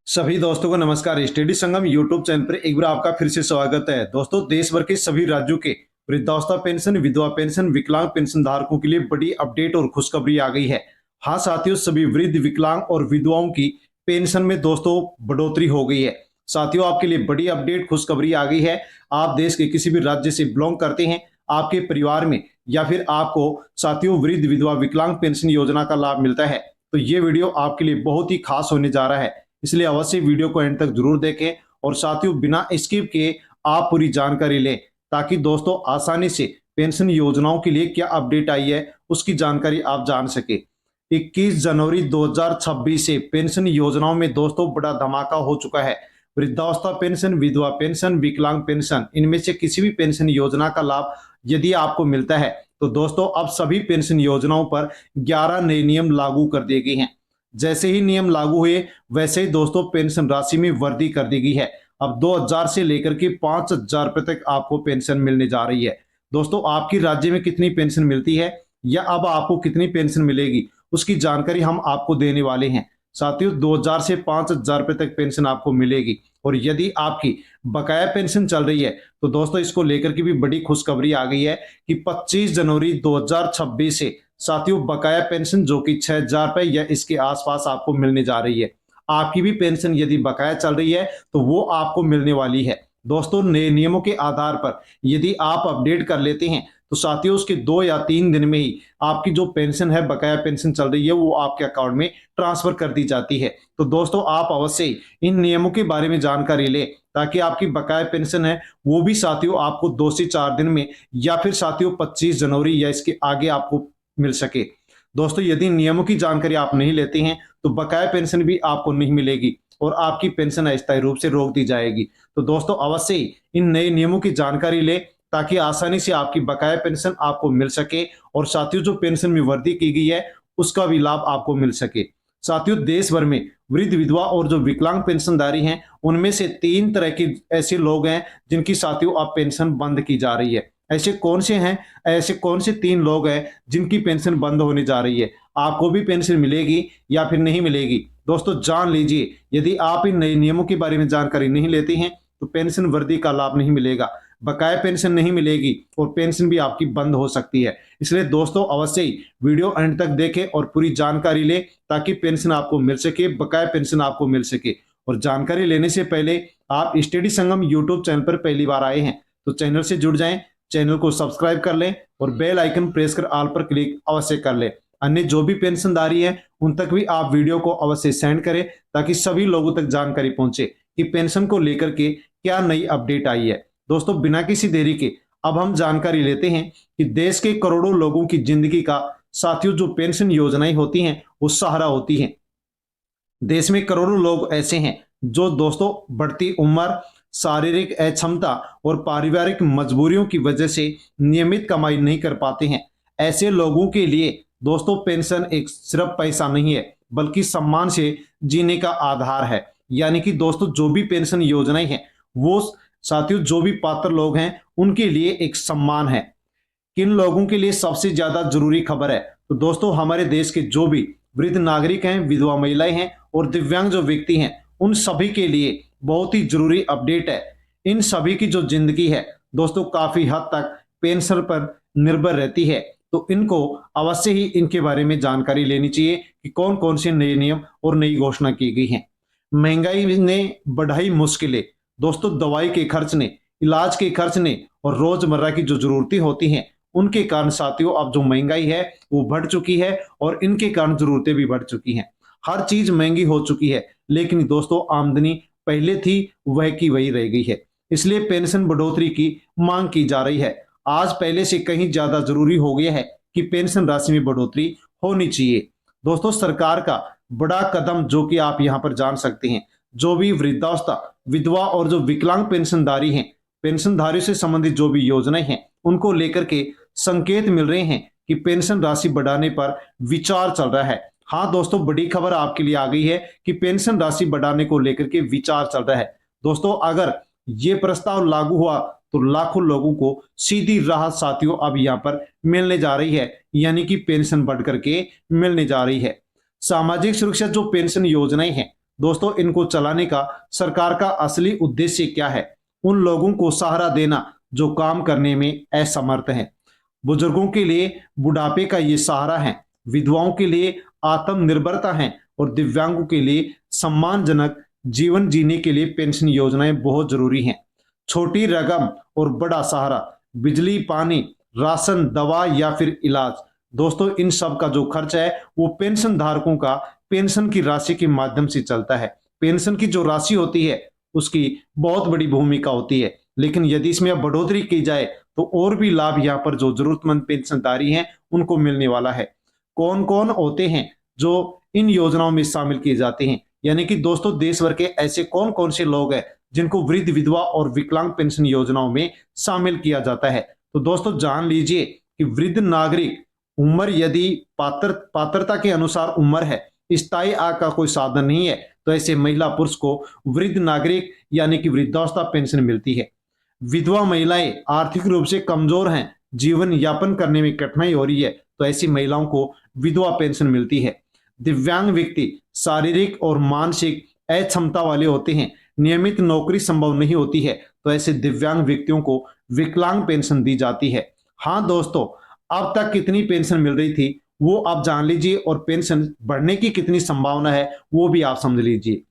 सभी दोस्तों को नमस्कार। स्टडी संगम यूट्यूब चैनल पर एक बार आपका फिर से स्वागत है। दोस्तों, देश भर के सभी राज्यों के वृद्धावस्था पेंशन, विधवा पेंशन, विकलांग पेंशन धारकों के लिए बड़ी अपडेट और खुशखबरी आ गई है। हाँ साथियों, सभी वृद्ध, विकलांग और विधवाओं की पेंशन में दोस्तों बढ़ोतरी हो गई है। साथियों, आपके लिए बड़ी अपडेट खुशखबरी आ गई है। आप देश के किसी भी राज्य से बिलोंग करते हैं, आपके परिवार में या फिर आपको साथियों वृद्ध, विधवा, विकलांग पेंशन योजना का लाभ मिलता है, तो ये वीडियो आपके लिए बहुत ही खास होने जा रहा है। इसलिए अवश्य वीडियो को एंड तक जरूर देखें और साथियों बिना स्किप के आप पूरी जानकारी लें, ताकि दोस्तों आसानी से पेंशन योजनाओं के लिए क्या अपडेट आई है उसकी जानकारी आप जान सके। 21 जनवरी 2026 से पेंशन योजनाओं में दोस्तों बड़ा धमाका हो चुका है। वृद्धावस्था पेंशन, विधवा पेंशन, विकलांग पेंशन, इनमें से किसी भी पेंशन योजना का लाभ यदि आपको मिलता है तो दोस्तों अब सभी पेंशन योजनाओं पर 11 नए नियम लागू कर दिए गए हैं। जैसे ही नियम लागू हुए वैसे ही दोस्तों पेंशन राशि में वृद्धि कर दी गई है। अब 2000 से लेकर के 5000 रुपए तक आपको पेंशन मिलने जा रही है। दोस्तों, आपकी राज्य में कितनी पेंशन मिलती है या अब आपको कितनी पेंशन मिलेगी उसकी जानकारी हम आपको देने वाले हैं। साथियों, 2000 से 5000 रुपए तक पेंशन आपको मिलेगी और यदि आपकी बकाया पेंशन चल रही है तो दोस्तों इसको लेकर के भी बड़ी खुशखबरी आ गई है कि 25 जनवरी 2026 से साथियों बकाया पेंशन जो कि 6000 रुपए या इसके आसपास आपको मिलने जा रही है। आपकी भी पेंशन यदि बकाया चल रही है तो वो आपको मिलने वाली है। दोस्तों, नए नियमों के आधार पर यदि आप अपडेट कर लेते हैं तो साथियों उसके 2 या 3 दिन में ही आपकी जो पेंशन है, बकाया पेंशन चल रही है, वो आपके अकाउंट में ट्रांसफर कर दी जाती है। तो दोस्तों आप अवश्य इन नियमों के बारे में जानकारी लें, ताकि आपकी बकाया पेंशन है वो भी साथियों आपको 2 से 4 दिन में या फिर साथियों 25 जनवरी या इसके आगे आपको मिल सके। दोस्तों, यदि नियमों की जानकारी आप नहीं लेते हैं तो बकाया पेंशन भी आपको नहीं मिलेगी और आपकी पेंशन अस्थायी रूप से रोक दी जाएगी। तो दोस्तों अवश्य ही इन नए नियमों की जानकारी ले, ताकि आसानी से आपकी बकाया पेंशन आपको मिल सके और साथियों जो पेंशन में वृद्धि की गई है उसका भी लाभ आपको मिल सके। साथियों, देश भर में वृद्ध, विधवा और जो विकलांग पेंशनधारी हैं उनमें से 3 तरह के ऐसे लोग हैं जिनकी साथियों अब पेंशन बंद की जा रही है। ऐसे कौन से हैं? ऐसे कौन से 3 लोग हैं जिनकी पेंशन बंद होने जा रही है? आपको भी पेंशन मिलेगी या फिर नहीं मिलेगी? दोस्तों जान लीजिए, यदि आप इन नए नियमों के बारे में जानकारी नहीं लेते हैं तो पेंशन वृद्धि का लाभ नहीं मिलेगा, बकाया पेंशन नहीं मिलेगी और पेंशन भी आपकी बंद हो सकती है। इसलिए दोस्तों अवश्य ही वीडियो अंत तक देखें और पूरी जानकारी लें, ताकि पेंशन आपको मिल सके, बकाया पेंशन आपको मिल सके। और जानकारी लेने से पहले आप स्टडी संगम यूट्यूब चैनल पर पहली बार आए हैं तो चैनल से जुड़ जाएं, चैनल को सब्सक्राइब कर लें और बेल आइकन प्रेस कर ऑल पर क्लिक अवश्य कर लें। अन्य जो भी पेंशनधारी हैं उन तक भी आप वीडियो को अवश्य सेंड करें, ताकि सभी लोगों तक जानकारी पहुंचे कि पेंशन को लेकर के क्या नई अपडेट आई है। दोस्तों, बिना किसी देरी के अब हम जानकारी लेते हैं कि देश के करोड़ों लोगों की जिंदगी का साथियों जो पेंशन योजनाएं होती हैं वो सहारा होती हैं। देश में करोड़ों लोग ऐसे हैं जो दोस्तों बढ़ती उम्र, शारीरिक अक्षमता और पारिवारिक मजबूरियों की वजह से नियमित कमाई नहीं कर पाते हैं। ऐसे लोगों के लिए दोस्तों पेंशन एक सिर्फ पैसा नहीं है, बल्कि सम्मान से जीने का आधार है। यानी कि दोस्तों जो भी पेंशन योजनाएं हैं वो साथियों जो भी पात्र लोग हैं उनके लिए एक सम्मान है। किन लोगों के लिए सबसे ज्यादा जरूरी खबर है? तो दोस्तों हमारे देश के जो भी वृद्ध नागरिक हैं, विधवा महिलाएं हैं और दिव्यांग जो व्यक्ति हैं, उन सभी के लिए बहुत ही जरूरी अपडेट है। इन सभी की जो जिंदगी है दोस्तों काफी हद तक पेंशन पर निर्भर रहती है, तो इनको अवश्य ही इनके बारे में जानकारी लेनी चाहिए कि कौन कौन से नए नियम और नई घोषणा की गई हैं। महंगाई ने बढ़ाई मुश्किलें। दोस्तों, दवाई के खर्च ने, इलाज के खर्च ने और रोजमर्रा की जो जरूरतें होती हैं उनके कारण साथियों अब जो महंगाई है वो बढ़ चुकी है और इनके कारण जरूरतें भी बढ़ चुकी हैं। हर चीज महंगी हो चुकी है, लेकिन दोस्तों आमदनी पहले थी वह की वही रह गई है। इसलिए पेंशन बढ़ोतरी की मांग की जा रही है। आज पहले से कहीं ज्यादा जरूरी हो गया है कि पेंशन राशि में बढ़ोतरी होनी चाहिए। दोस्तों, सरकार का बड़ा कदम जो कि आप यहां पर जान सकते हैं, जो भी वृद्धावस्था, विधवा और जो विकलांग पेंशनधारी हैं, पेंशनधारियों से संबंधित जो भी योजनाएं हैं उनको लेकर के संकेत मिल रहे हैं कि पेंशन राशि बढ़ाने पर विचार चल रहा है। हाँ दोस्तों, बड़ी खबर आपके लिए आ गई है कि पेंशन राशि बढ़ाने को लेकर के विचार चल रहा है। दोस्तों, अगर ये प्रस्ताव लागू हुआ तो लाखों लोगों को सीधी राहत साथियों अब यहां पर मिलने जा रही है, यानी कि पेंशन बढ़ करके मिलने जा रही है। सामाजिक सुरक्षा जो पेंशन योजनाएं हैं दोस्तों इनको चलाने का सरकार का असली उद्देश्य क्या है? उन लोगों को सहारा देना जो काम करने में असमर्थ हैं। बुजुर्गों के लिए बुढ़ापे का ये सहारा है, विधवाओं के लिए आत्मनिर्भरता है और दिव्यांगों के लिए सम्मानजनक जीवन जीने के लिए पेंशन योजनाएं बहुत जरूरी हैं। छोटी रकम और बड़ा सहारा, बिजली, पानी, राशन, दवा या फिर इलाज। दोस्तों इन सब का जो खर्च है वो पेंशन धारकों का पेंशन की राशि के माध्यम से चलता है। पेंशन की जो राशि होती है उसकी बहुत बड़ी भूमिका होती है, लेकिन यदि इसमें अब बढ़ोतरी की जाए तो और भी लाभ यहाँ पर जो जरूरतमंद पेंशनधारी हैं उनको मिलने वाला है। कौन कौन होते हैं जो इन योजनाओं में शामिल किए जाते हैं, यानी कि दोस्तों देश भर के ऐसे कौन कौन से लोग हैं जिनको वृद्ध, विधवा और विकलांग पेंशन योजनाओं में शामिल किया जाता है। तो दोस्तों जान लीजिए कि वृद्ध नागरिक, उम्र यदि पात्रता के अनुसार उम्र है, स्थायी आय का कोई साधन नहीं है, तो ऐसे महिला पुरुष को वृद्ध नागरिक यानी कि वृद्धावस्था पेंशन मिलती है। विधवा महिलाएं आर्थिक रूप से कमजोर हैं, जीवन यापन करने में कठिनाई हो रही है, तो ऐसी महिलाओं को विधवा पेंशन मिलती है। दिव्यांग व्यक्ति शारीरिक और मानसिक अक्षमता वाले होते हैं, नियमित नौकरी संभव नहीं होती है, तो ऐसे दिव्यांग व्यक्तियों को विकलांग पेंशन दी जाती है। हाँ दोस्तों, अब तक कितनी पेंशन मिल रही थी वो आप जान लीजिए और पेंशन बढ़ने की कितनी संभावना है वो भी आप समझ लीजिए।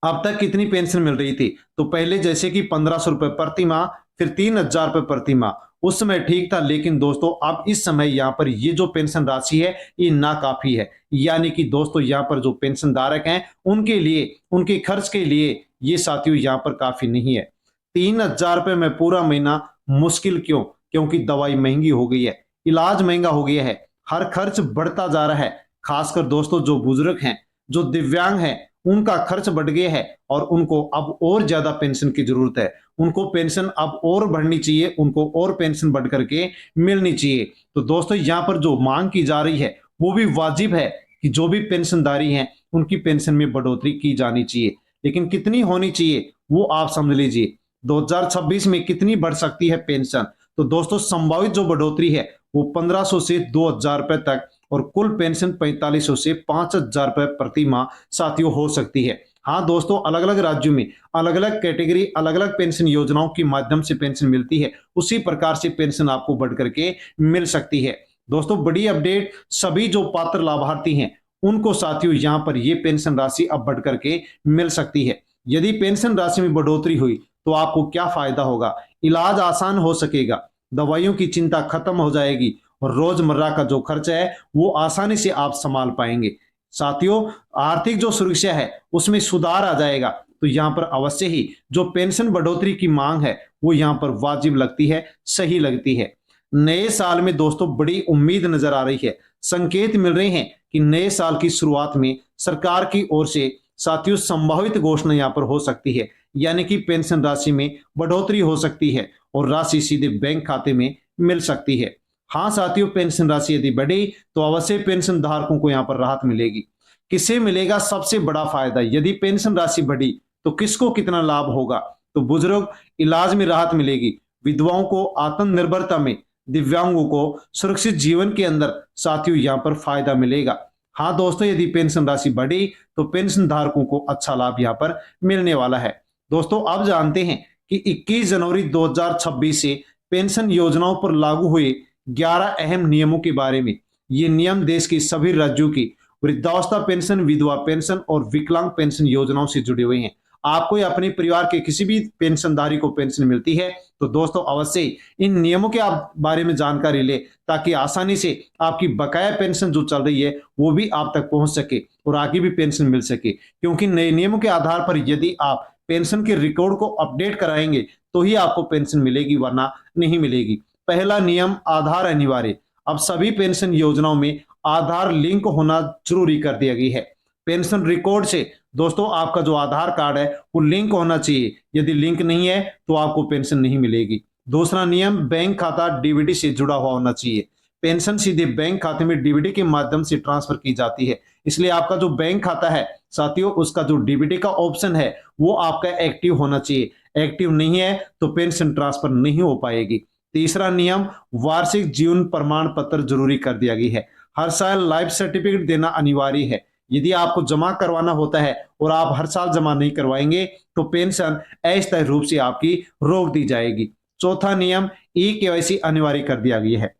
अब तक कितनी पेंशन मिल रही थी? तो पहले जैसे कि 1500 रुपए प्रति माह, फिर 3000 रुपए प्रति माह, उस समय ठीक था। लेकिन दोस्तों अब इस समय यहाँ पर ये जो पेंशन राशि है ये नाकाफी है, यानी कि दोस्तों यहाँ पर जो पेंशन धारक हैं उनके लिए, उनके खर्च के लिए ये साथियों यहाँ पर काफी नहीं है। 3000 रुपए में पूरा महीना मुश्किल क्यों? क्योंकि दवाई महंगी हो गई है, इलाज महंगा हो गया है, हर खर्च बढ़ता जा रहा है। खासकर दोस्तों जो बुजुर्ग हैं, जो दिव्यांग हैं, उनका खर्च बढ़ गया है और उनको अब और ज्यादा पेंशन की जरूरत है। उनको पेंशन अब और बढ़नी चाहिए, उनको और पेंशन बढ़ करके मिलनी चाहिए। तो दोस्तों यहाँ पर जो मांग की जा रही है वो भी वाजिब है कि जो भी पेंशनधारी हैं उनकी पेंशन में बढ़ोतरी की जानी चाहिए, लेकिन कितनी होनी चाहिए वो आप समझ लीजिए। 2026 में कितनी बढ़ सकती है पेंशन? तो दोस्तों संभावित जो बढ़ोतरी है वो 1500 से 2000 रुपए तक और कुल पेंशन 4500 से 5000 रुपए प्रति माह साथियों हो सकती है। हाँ दोस्तों, अलग अलग राज्यों में अलग अलग कैटेगरी, अलग अलग पेंशन योजनाओं के माध्यम से पेंशन मिलती है, उसी प्रकार से पेंशन आपको बढ़ करके मिल सकती है। दोस्तों बड़ी अपडेट, सभी जो पात्र लाभार्थी हैं उनको साथियों यहाँ पर ये पेंशन राशि अब बढ़ करके मिल सकती है। यदि पेंशन राशि में बढ़ोतरी हुई तो आपको क्या फायदा होगा? इलाज आसान हो सकेगा, दवाइयों की चिंता खत्म हो जाएगी और रोजमर्रा का जो खर्च है वो आसानी से आप संभाल पाएंगे। साथियों आर्थिक जो सुरक्षा है उसमें सुधार आ जाएगा। तो यहाँ पर अवश्य ही जो पेंशन बढ़ोतरी की मांग है वो यहाँ पर वाजिब लगती है, सही लगती है। नए साल में दोस्तों बड़ी उम्मीद नजर आ रही है। संकेत मिल रहे हैं कि नए साल की शुरुआत में सरकार की ओर से साथियों संभावित घोषणा यहाँ पर हो सकती है, यानी कि पेंशन राशि में बढ़ोतरी हो सकती है और राशि सीधे बैंक खाते में मिल सकती है। हाँ साथियों, पेंशन राशि यदि बढ़ी तो अवश्य पेंशन धारकों को यहाँ पर राहत मिलेगी। किसे मिलेगा सबसे बड़ा फायदा? यदि पेंशन राशि बढ़ी तो किसको कितना लाभ होगा? तो बुजुर्ग इलाज में राहत मिलेगी, विधवाओं को आत्मनिर्भरता में, दिव्यांगों को सुरक्षित जीवन के अंदर साथियों यहाँ पर फायदा मिलेगा। हाँ दोस्तों, यदि पेंशन राशि बढ़ी तो पेंशन धारकों को अच्छा लाभ यहाँ पर मिलने वाला है। दोस्तों अब जानते हैं कि 21 जनवरी 2026 से पेंशन योजनाओं पर लागू हुए 11 अहम नियमों के बारे में। ये नियम देश के सभी राज्यों की वृद्धावस्था पेंशन, विधवा पेंशन और विकलांग पेंशन योजनाओं से जुड़े हुए हैं। आपको या अपने परिवार के किसी भी पेंशनधारी को पेंशन मिलती है तो दोस्तों अवश्य इन नियमों के आप बारे में जानकारी ले, ताकि आसानी से आपकी बकाया पेंशन जो चल रही है वो भी आप तक पहुंच सके और आगे भी पेंशन मिल सके। क्योंकि नए नियमों के आधार पर यदि आप पेंशन के रिकॉर्ड को अपडेट कराएंगे तो ही आपको पेंशन मिलेगी, वरना नहीं मिलेगी। पहला नियम, आधार अनिवार्य। अब सभी पेंशन योजनाओं में आधार लिंक होना जरूरी कर दिया गई है। पेंशन रिकॉर्ड से दोस्तों आपका जो आधार कार्ड है वो लिंक होना चाहिए, यदि लिंक नहीं है तो आपको पेंशन नहीं मिलेगी। दूसरा नियम, बैंक खाता डीबीटी से जुड़ा हुआ होना चाहिए। पेंशन सीधे बैंक खाते में डीबीटी के माध्यम से ट्रांसफर की जाती है, इसलिए आपका जो बैंक खाता है साथियों उसका जो डीबीटी का ऑप्शन है वो आपका एक्टिव होना चाहिए। एक्टिव नहीं है तो पेंशन ट्रांसफर नहीं हो पाएगी। तीसरा नियम, वार्षिक जीवन प्रमाण पत्र जरूरी कर दिया गया है। हर साल लाइफ सर्टिफिकेट देना अनिवार्य है। यदि आपको जमा करवाना होता है और आप हर साल जमा नहीं करवाएंगे तो पेंशन अस्थायी रूप से आपकी रोक दी जाएगी। चौथा नियम, ई केवाईसी अनिवार्य कर दिया गया है।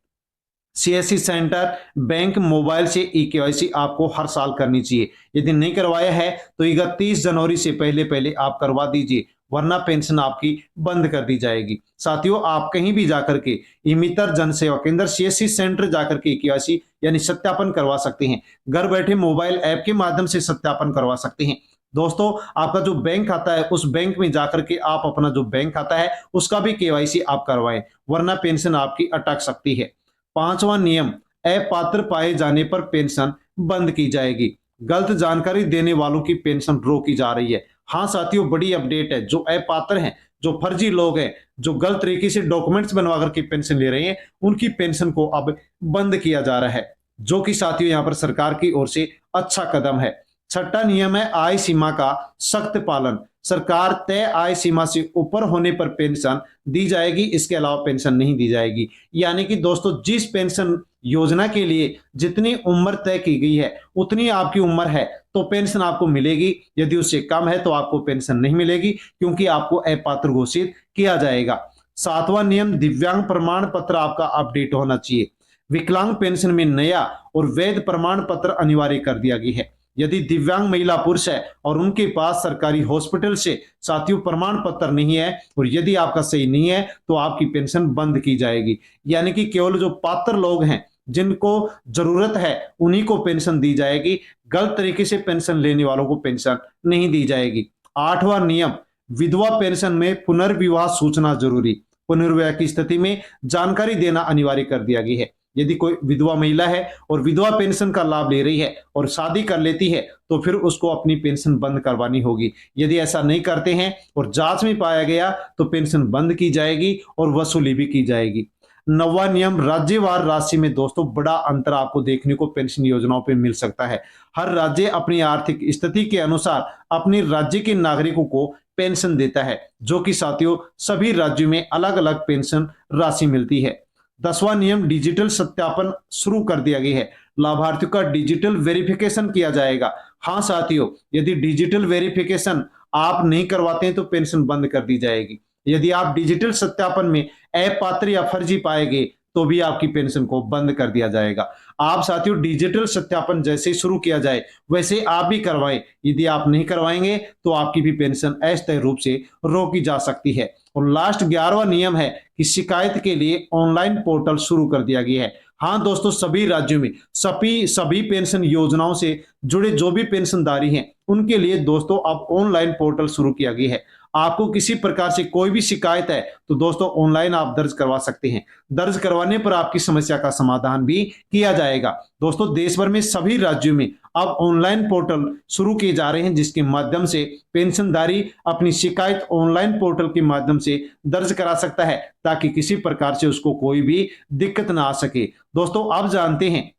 सीएससी सेंटर, बैंक, मोबाइल से ई केवाईसी आपको हर साल करनी चाहिए। यदि नहीं करवाया है तो 31 जनवरी से पहले पहले आप करवा दीजिए, वरना पेंशन आपकी बंद कर दी जाएगी। साथियों, आप कहीं भी जाकर के ई-मित्र जन सेवा केंद्र, सीएससी सेंटर जाकर के केवाईसी यानी सत्यापन करवा सकते हैं। घर बैठे मोबाइल ऐप के माध्यम से सत्यापन करवा सकते हैं। दोस्तों, आपका जो बैंक खाता है उस बैंक में जाकर के आप अपना जो बैंक खाता है उसका भी केवाईसी आप करवाएं, वरना पेंशन आपकी अटक सकती है। पांचवा नियम, अपात्र पाए जाने पर पेंशन बंद की जाएगी। गलत जानकारी देने वालों की पेंशन रोकी जा रही है। हाँ साथियों, बड़ी अपडेट है। जो अपात्र हैं, जो फर्जी लोग हैं, जो गलत तरीके से डॉक्यूमेंट्स बनवा करके पेंशन ले रहे हैं, उनकी पेंशन को अब बंद किया जा रहा है, जो कि साथियों यहाँ पर सरकार की ओर से अच्छा कदम है। छठा नियम है आय सीमा का सख्त पालन। सरकार तय आय सीमा से ऊपर होने पर पेंशन दी जाएगी, इसके अलावा पेंशन नहीं दी जाएगी। यानी कि दोस्तों, जिस पेंशन योजना के लिए जितनी उम्र तय की गई है उतनी आपकी उम्र है तो पेंशन आपको मिलेगी। यदि उससे कम है तो आपको पेंशन नहीं मिलेगी, क्योंकि आपको अपात्र घोषित किया जाएगा। सातवां नियम, दिव्यांग प्रमाण पत्र आपका अपडेट होना चाहिए। विकलांग पेंशन में नया और वैध प्रमाण पत्र अनिवार्य कर दिया गया है। यदि दिव्यांग महिला पुरुष है और उनके पास सरकारी हॉस्पिटल से साथियों प्रमाण पत्र नहीं है और यदि आपका सही नहीं है तो आपकी पेंशन बंद की जाएगी। यानी कि केवल जो पात्र लोग हैं, जिनको जरूरत है, उन्हीं को पेंशन दी जाएगी। गलत तरीके से पेंशन लेने वालों को पेंशन नहीं दी जाएगी। आठवां नियम, विधवा पेंशन में पुनर्विवाह सूचना जरूरी। पुनर्विवाह की स्थिति में जानकारी देना अनिवार्य कर दिया गया है। यदि कोई विधवा महिला है और विधवा पेंशन का लाभ ले रही है और शादी कर लेती है तो फिर उसको अपनी पेंशन बंद करवानी होगी। यदि ऐसा नहीं करते हैं और जांच में पाया गया तो पेंशन बंद की जाएगी और वसूली भी की जाएगी। नौवां नियम, राज्यवार राशि में दोस्तों बड़ा अंतर आपको देखने को पेंशन योजनाओं पे मिल सकता है। हर राज्य अपनी आर्थिक स्थिति के अनुसार अपने राज्य के नागरिकों को पेंशन देता है, जो कि साथियों सभी राज्यों में अलग अलग पेंशन राशि मिलती है। 10वां नियम, डिजिटल सत्यापन शुरू कर दिया गया है। लाभार्थियों का डिजिटल वेरिफिकेशन किया जाएगा। हाँ साथियों, यदि डिजिटल वेरिफिकेशन आप नहीं करवाते हैं तो पेंशन बंद कर दी जाएगी। यदि आप डिजिटल सत्यापन में अपात्र या फर्जी पाए गए तो भी आपकी पेंशन को बंद कर दिया जाएगा। आप साथियों, डिजिटल सत्यापन जैसे शुरू किया जाए वैसे आप भी करवाएं। यदि आप नहीं करवाएंगे तो आपकी भी पेंशन अस्थायी रूप से रोकी जा सकती है। और लास्ट 11वां नियम है कि शिकायत के लिए ऑनलाइन पोर्टल शुरू कर दिया गया है। हाँ दोस्तों, सभी राज्यों में सभी पेंशन योजनाओं से जुड़े जो भी पेंशनधारी हैं उनके लिए दोस्तों अब ऑनलाइन पोर्टल शुरू किया गया है। आपको किसी प्रकार से कोई भी शिकायत है तो दोस्तों ऑनलाइन आप दर्ज करवा सकते हैं। दर्ज करवाने पर आपकी समस्या का समाधान भी किया जाएगा। दोस्तों, देश भर में सभी राज्यों में अब ऑनलाइन पोर्टल शुरू किए जा रहे हैं, जिसके माध्यम से पेंशनधारी अपनी शिकायत ऑनलाइन पोर्टल के माध्यम से दर्ज करा सकता है, ताकि किसी प्रकार से उसको कोई भी दिक्कत ना आ सके। दोस्तों, आप जानते हैं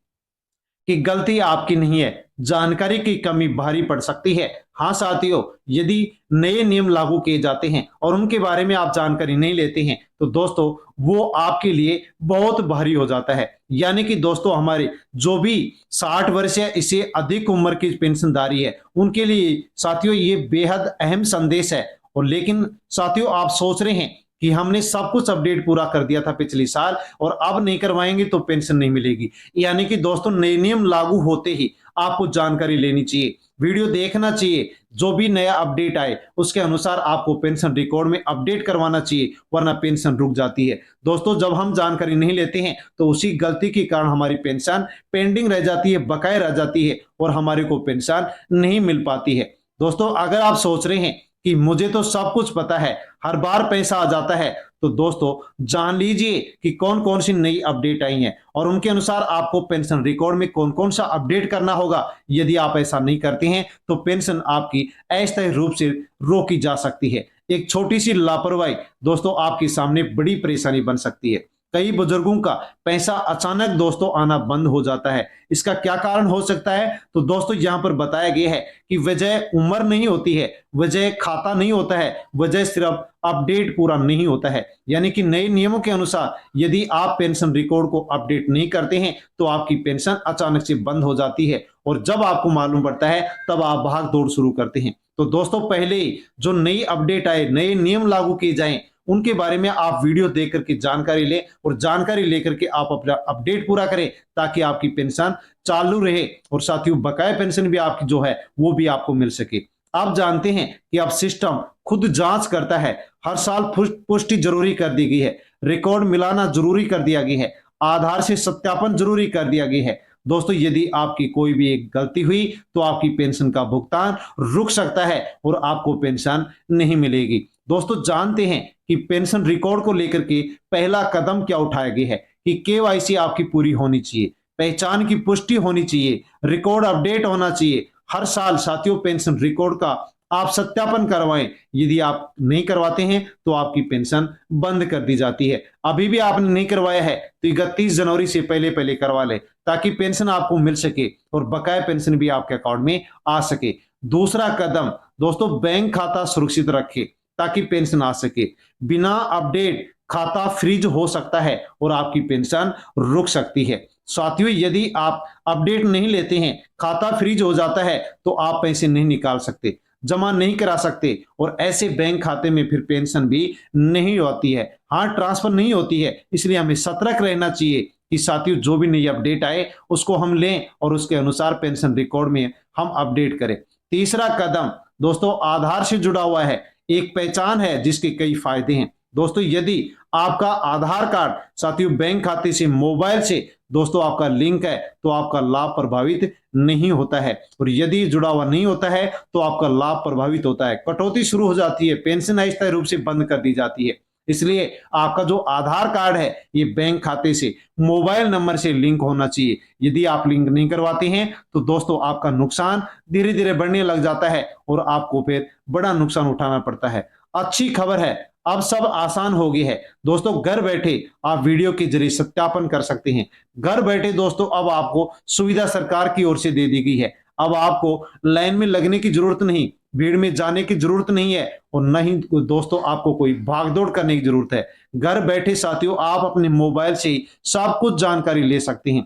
कि गलती आपकी नहीं है, जानकारी की कमी भारी पड़ सकती है। हाँ साथियों, यदि नए नियम लागू किए जाते हैं और उनके बारे में आप जानकारी नहीं लेते हैं तो दोस्तों वो आपके लिए बहुत भारी हो जाता है। यानी कि दोस्तों, हमारे जो भी 60 वर्ष या इससे अधिक उम्र की पेंशनधारी है उनके लिए साथियों ये बेहद अहम संदेश है। और लेकिन साथियों, आप सोच रहे हैं कि हमने सब कुछ अपडेट पूरा कर दिया था पिछले साल और अब नहीं करवाएंगे तो पेंशन नहीं मिलेगी। यानी कि दोस्तों, नए नियम लागू होते ही आपको जानकारी लेनी चाहिए, वीडियो देखना चाहिए, जो भी नया अपडेट आए उसके अनुसार आपको पेंशन रिकॉर्ड में अपडेट करवाना चाहिए, वरना पेंशन रुक जाती है। दोस्तों, जब हम जानकारी नहीं लेते हैं तो उसी गलती के कारण हमारी पेंशन पेंडिंग रह जाती है, बकाया रह जाती है और हमारे को पेंशन नहीं मिल पाती है। दोस्तों, अगर आप सोच रहे हैं कि मुझे तो सब कुछ पता है, हर बार पैसा आ जाता है, तो दोस्तों जान लीजिए कि कौन कौन सी नई अपडेट आई हैं और उनके अनुसार आपको पेंशन रिकॉर्ड में कौन कौन सा अपडेट करना होगा। यदि आप ऐसा नहीं करते हैं तो पेंशन आपकी अस्थायी रूप से रोकी जा सकती है। एक छोटी सी लापरवाही दोस्तों आपके सामने बड़ी परेशानी बन सकती है। कई बुजुर्गों का पैसा अचानक दोस्तों आना बंद हो जाता है। इसका क्या कारण हो सकता है? तो दोस्तों यहाँ पर बताया गया है कि वजह उम्र नहीं होती है, वजह खाता नहीं होता है, वजह सिर्फ अपडेट पूरा नहीं होता है। यानी कि नए नियमों के अनुसार यदि आप पेंशन रिकॉर्ड को अपडेट नहीं करते हैं तो आपकी पेंशन अचानक से बंद हो जाती है और जब आपको मालूम पड़ता है तब आप भाग दौड़ शुरू करते हैं। तो दोस्तों पहले जो नई अपडेट आए, नए नियम लागू किए जाएं, उनके बारे में आप वीडियो देख करके जानकारी लें और जानकारी लेकर के आप अपना अपडेट पूरा करें ताकि आपकी पेंशन चालू रहे और साथियों बकाया पेंशन भी आपकी जो है वो भी आपको मिल सके। आप जानते हैं कि अब सिस्टम खुद जांच करता है, हर साल पुष्टि जरूरी कर दी गई है, रिकॉर्ड मिलाना जरूरी कर दिया गया है, आधार से सत्यापन जरूरी कर दिया गया है। दोस्तों यदि आपकी कोई भी एक गलती हुई तो आपकी पेंशन का भुगतान रुक सकता है और आपको पेंशन नहीं मिलेगी। दोस्तों जानते हैं कि पेंशन रिकॉर्ड को लेकर के पहला कदम क्या उठाया गया है कि केवाईसी आपकी पूरी होनी चाहिए, पहचान की पुष्टि होनी चाहिए, रिकॉर्ड अपडेट होना चाहिए। हर साल साथियों पेंशन रिकॉर्ड का आप सत्यापन करवाएं। यदि आप नहीं करवाते हैं तो आपकी पेंशन बंद कर दी जाती है। अभी भी आपने नहीं करवाया है तो 31 जनवरी से पहले पहले करवा ले ताकि पेंशन आपको मिल सके और बकाया पेंशन भी आपके अकाउंट में आ सके। दूसरा कदम दोस्तों बैंक खाता सुरक्षित रखें ताकि पेंशन आ सके। बिना अपडेट खाता फ्रीज हो सकता है और आपकी पेंशन रुक सकती है। साथियों यदि आप अपडेट नहीं लेते हैं, खाता फ्रीज हो जाता है तो आप पैसे नहीं निकाल सकते, जमा नहीं करा सकते और ऐसे बैंक खाते में फिर पेंशन भी नहीं होती है। हाँ ट्रांसफर नहीं होती है, इसलिए हमें सतर्क रहना चाहिए कि साथियों जो भी नई अपडेट आए उसको हम लें और उसके अनुसार पेंशन रिकॉर्ड में हम अपडेट करें। तीसरा कदम दोस्तों आधार से जुड़ा हुआ है, एक पहचान है जिसके कई फायदे हैं। दोस्तों यदि आपका आधार कार्ड साथियों बैंक खाते से मोबाइल से दोस्तों आपका लिंक है तो आपका लाभ प्रभावित नहीं होता है और यदि जुड़ा हुआ नहीं होता है तो आपका लाभ प्रभावित होता है, कटौती शुरू हो जाती है, पेंशन अस्थायी रूप से बंद कर दी जाती है। इसलिए आपका जो आधार कार्ड है ये बैंक खाते से मोबाइल नंबर से लिंक होना चाहिए। यदि आप लिंक नहीं करवाते हैं तो दोस्तों आपका नुकसान धीरे धीरे बढ़ने लग जाता है और आपको फिर बड़ा नुकसान उठाना पड़ता है। अच्छी खबर है अब सब आसान हो गया है दोस्तों, घर बैठे आप वीडियो के जरिए सत्यापन कर सकते हैं। घर बैठे दोस्तों अब आपको सुविधा सरकार की ओर से दे दी गई है। अब आपको लाइन में लगने की जरूरत नहीं, भीड़ में जाने की जरूरत नहीं है और न ही दोस्तों आपको कोई भागदौड़ करने की जरूरत है। घर बैठे साथियों आप अपने मोबाइल से ही सब कुछ जानकारी ले सकते हैं।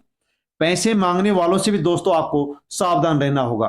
पैसे मांगने वालों से भी दोस्तों आपको सावधान रहना होगा।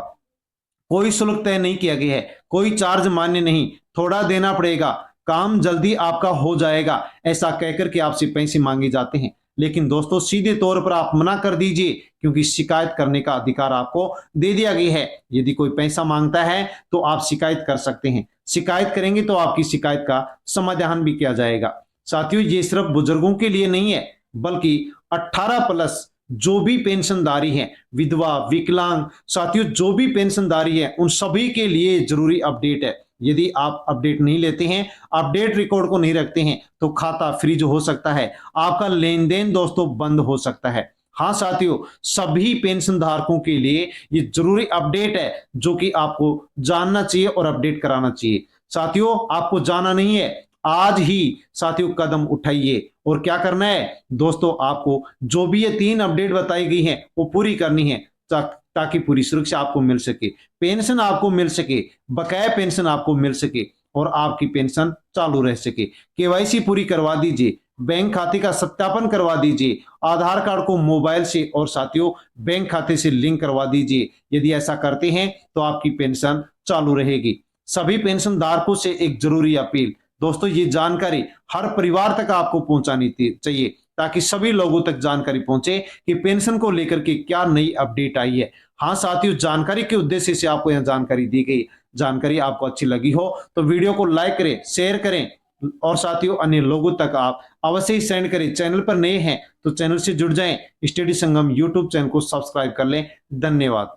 कोई शुल्क तय नहीं किया गया है, कोई चार्ज मान्य नहीं, थोड़ा देना पड़ेगा, काम जल्दी आपका हो जाएगा, ऐसा कहकर के आपसे पैसे मांगे जाते हैं। लेकिन दोस्तों सीधे तौर पर आप मना कर दीजिए क्योंकि शिकायत करने का अधिकार आपको दे दिया गया है। यदि कोई पैसा मांगता है तो आप शिकायत कर सकते हैं, शिकायत करेंगे तो आपकी शिकायत का समाधान भी किया जाएगा। साथियों ये सिर्फ बुजुर्गों के लिए नहीं है बल्कि 18+ जो भी पेंशनधारी हैं, विधवा, विकलांग, साथियों जो भी पेंशनधारी है उन सभी के लिए जरूरी अपडेट है। यदि आप अपडेट नहीं लेते हैं, अपडेट रिकॉर्ड को नहीं रखते हैं तो खाता फ्रीज हो सकता है, आपका लेन देन दोस्तों बंद हो सकता है। हाँ साथियों सभी पेंशन धारकों के लिए ये जरूरी अपडेट है जो कि आपको जानना चाहिए और अपडेट कराना चाहिए। साथियों आपको जाना नहीं है, आज ही साथियों कदम उठाइए और क्या करना है दोस्तों आपको जो भी ये 3 अपडेट बताई गई हैं वो पूरी करनी है ताकि पूरी सुरक्षा आपको मिल सके, पेंशन आपको मिल सके, बकाया पेंशन आपको मिल सके और आपकी पेंशन चालू रह सके। केवाईसी पूरी करवा दीजिए, बैंक खाते का सत्यापन करवा दीजिए, आधार कार्ड को मोबाइल से और साथियों बैंक खाते से लिंक करवा दीजिए। यदि ऐसा करते हैं तो आपकी पेंशन चालू रहेगी। सभी पेंशन धारकों से एक जरूरी अपील दोस्तों, ये जानकारी हर परिवार तक आपको पहुंचानी चाहिए ताकि सभी लोगों तक जानकारी पहुंचे कि पेंशन को लेकर के क्या नई अपडेट आई है। हाँ साथियों जानकारी के उद्देश्य से आपको यह जानकारी दी गई। जानकारी आपको अच्छी लगी हो तो वीडियो को लाइक करें, शेयर करें और साथियों अन्य लोगों तक आप अवश्य ही सेंड करें। चैनल पर नए हैं तो चैनल से जुड़ जाएं, स्टडी संगम यूट्यूब चैनल को सब्सक्राइब कर लें। धन्यवाद।